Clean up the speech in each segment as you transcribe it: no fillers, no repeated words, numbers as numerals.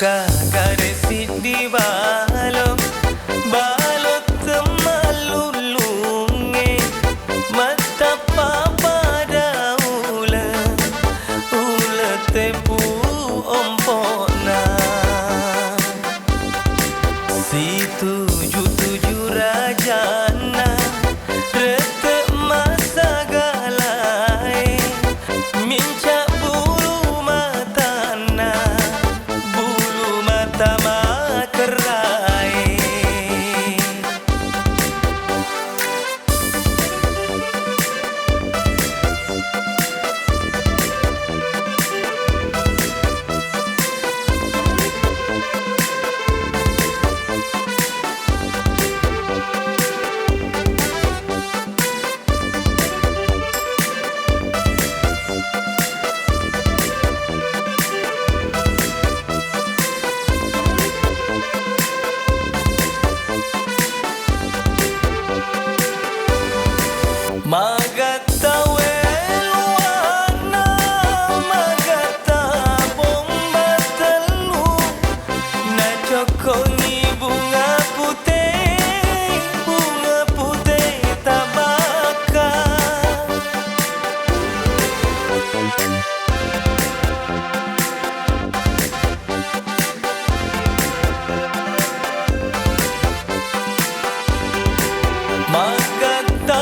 Kagare sidi balok balok temalulunge mata pada ula tepu ompona si tujuh rajana rete masa galai minca bulu matana tama kerai Magata welwana magata bomba telu na cokongi bunga putih tabaka magata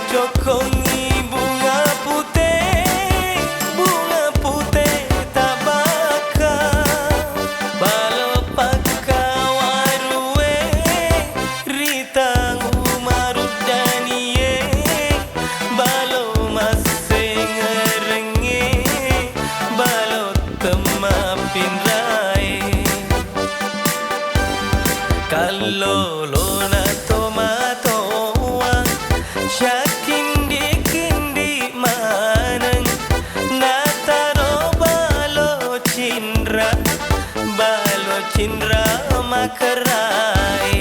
cokongi bunga putih tabaka balo pakawarue ritang umarudaniye balo masengerenge balo temapin rai kalau lona tomato kindi maneng nataro balo cindra makarai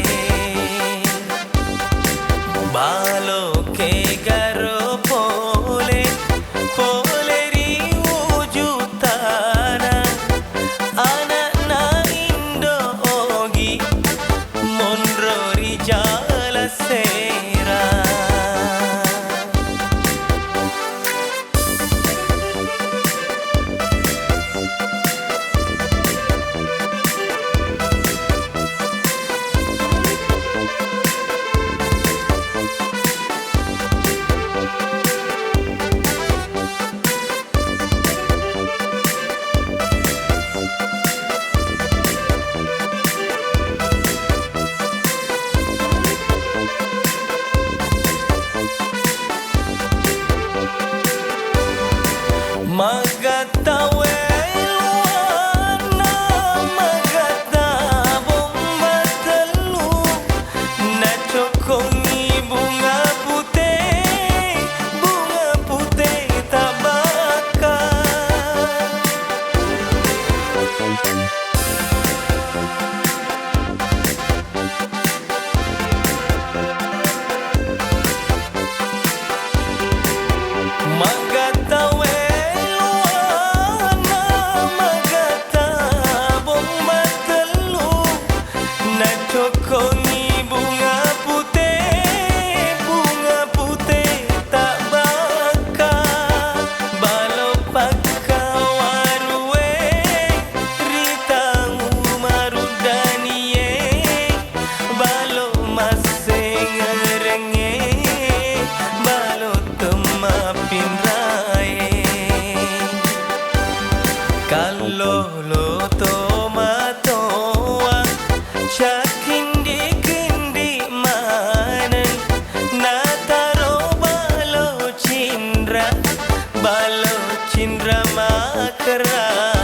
balo ke garo pole riwujutana anak na indo ogi mondro rijala sera Magata welwana magata bomba telu na cokongi bunga putih tabaka magata cokongi bunga putih tabaka balo pakawarue ritang umarudaniye balo masengerenge balo temapin rai kalau lo tomato kindi maneng nataro balo cindra makarai